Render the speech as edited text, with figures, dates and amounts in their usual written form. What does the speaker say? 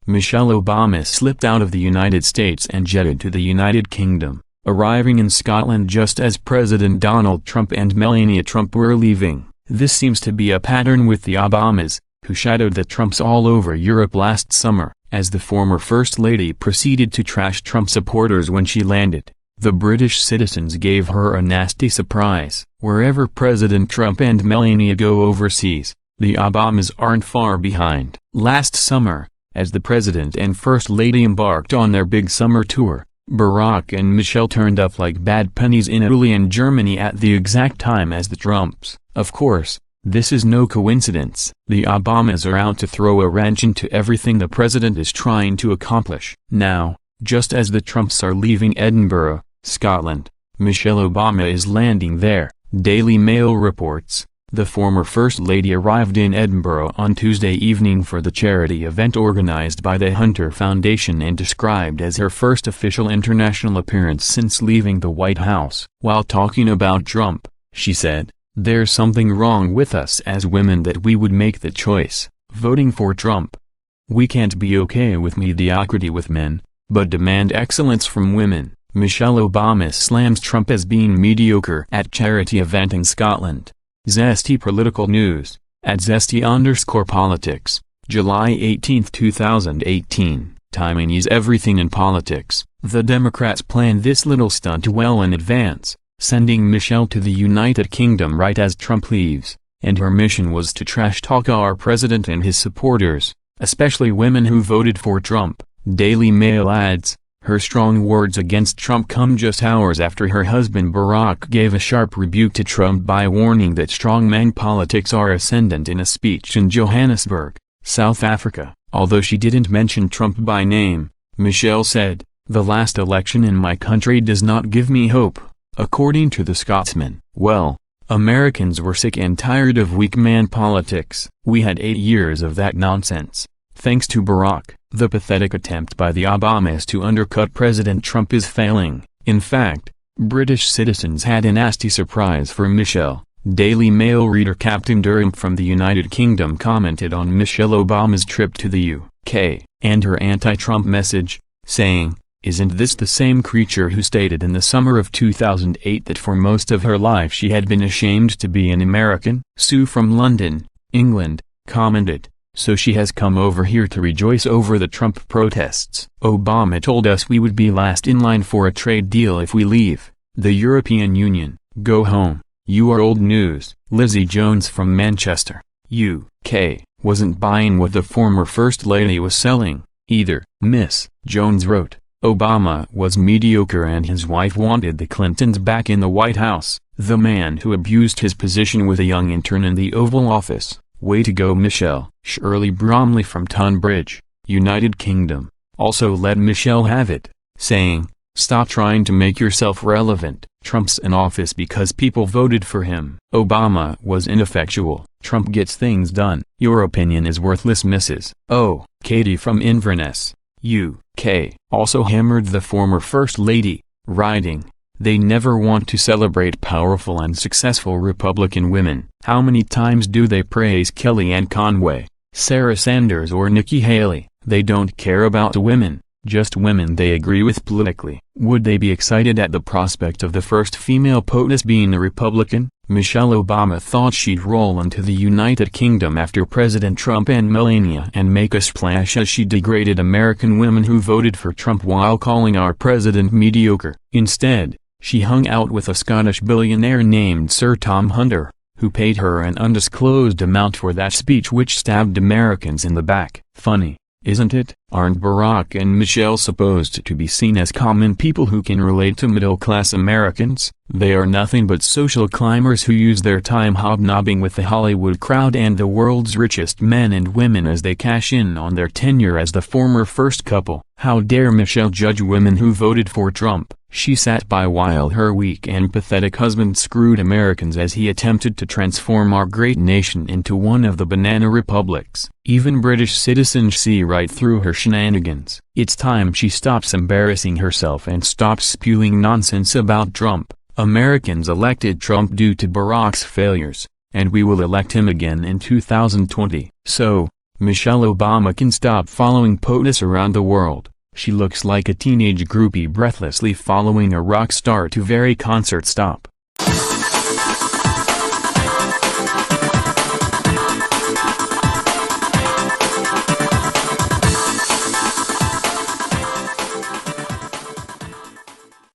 Michelle Obama slipped out of the United States and jetted to the United Kingdom, arriving in Scotland just as President Donald Trump and Melania Trump were leaving. This seems to be a pattern with the Obamas, who shadowed the Trumps all over Europe last summer, as the former First Lady proceeded to trash Trump supporters when she landed. The British citizens gave her a nasty surprise. Wherever President Trump and Melania go overseas, the Obamas aren't far behind. Last summer, as the President and First Lady embarked on their big summer tour, Barack and Michelle turned up like bad pennies in Italy and Germany at the exact time as the Trumps. Of course, this is no coincidence. The Obamas are out to throw a wrench into everything the president is trying to accomplish. Now, just as the Trumps are leaving Edinburgh, Scotland, Michelle Obama is landing there. Daily Mail reports, the former First Lady arrived in Edinburgh on Tuesday evening for the charity event organized by the Hunter Foundation and described as her first official international appearance since leaving the White House. While talking about Trump, she said, "There's something wrong with us as women that we would make the choice, voting for Trump. We can't be okay with mediocrity with men, but demand excellence from women." Michelle Obama slams Trump as being mediocre at charity event in Scotland. Zesty Political News, at @zesty_politics, July 18, 2018. Timing is everything in politics. The Democrats planned this little stunt well in advance, sending Michelle to the United Kingdom right as Trump leaves, and her mission was to trash-talk our president and his supporters, especially women who voted for Trump. Daily Mail adds, her strong words against Trump come just hours after her husband Barack gave a sharp rebuke to Trump by warning that strongman politics are ascendant in a speech in Johannesburg, South Africa. Although she didn't mention Trump by name, Michelle said, "The last election in my country does not give me hope." According to the Scotsman, well, Americans were sick and tired of weak man politics. We had 8 years of that nonsense. Thanks to Barack, the pathetic attempt by the Obamas to undercut President Trump is failing. In fact, British citizens had a nasty surprise for Michelle. Daily Mail reader Captain Durham from the United Kingdom commented on Michelle Obama's trip to the UK and her anti-Trump message, saying, "Isn't this the same creature who stated in the summer of 2008 that for most of her life she had been ashamed to be an American?" Sue from London, England, commented, "So she has come over here to rejoice over the Trump protests. Obama told us we would be last in line for a trade deal if we leave the European Union. Go home, you are old news." Lizzie Jones from Manchester, UK, wasn't buying what the former First Lady was selling, either. Miss Jones wrote, "Obama was mediocre and his wife wanted the Clintons back in the White House. The man who abused his position with a young intern in the Oval Office. Way to go, Michelle." Shirley Bromley from Tunbridge, United Kingdom, also let Michelle have it, saying, "Stop trying to make yourself relevant. Trump's in office because people voted for him. Obama was ineffectual. Trump gets things done. Your opinion is worthless, Mrs. O." Katie from Inverness, UK, also hammered the former First Lady, writing, "They never want to celebrate powerful and successful Republican women. How many times do they praise Kellyanne Conway, Sarah Sanders or Nikki Haley? They don't care about women, just women they agree with politically." Would they be excited at the prospect of the first female POTUS being a Republican? Michelle Obama thought she'd roll into the United Kingdom after President Trump and Melania and make a splash as she degraded American women who voted for Trump while calling our president mediocre. Instead, she hung out with a Scottish billionaire named Sir Tom Hunter, who paid her an undisclosed amount for that speech which stabbed Americans in the back. Funny, isn't it? Aren't Barack and Michelle supposed to be seen as common people who can relate to middle-class Americans? They are nothing but social climbers who use their time hobnobbing with the Hollywood crowd and the world's richest men and women as they cash in on their tenure as the former first couple. How dare Michelle judge women who voted for Trump? She sat by while her weak and pathetic husband screwed Americans as he attempted to transform our great nation into one of the banana republics. Even British citizens see right through her shenanigans. It's time she stops embarrassing herself and stops spewing nonsense about Trump. Americans elected Trump due to Barack's failures, and we will elect him again in 2020. So, Michelle Obama can stop following POTUS around the world. She looks like a teenage groupie breathlessly following a rock star to very concert stop.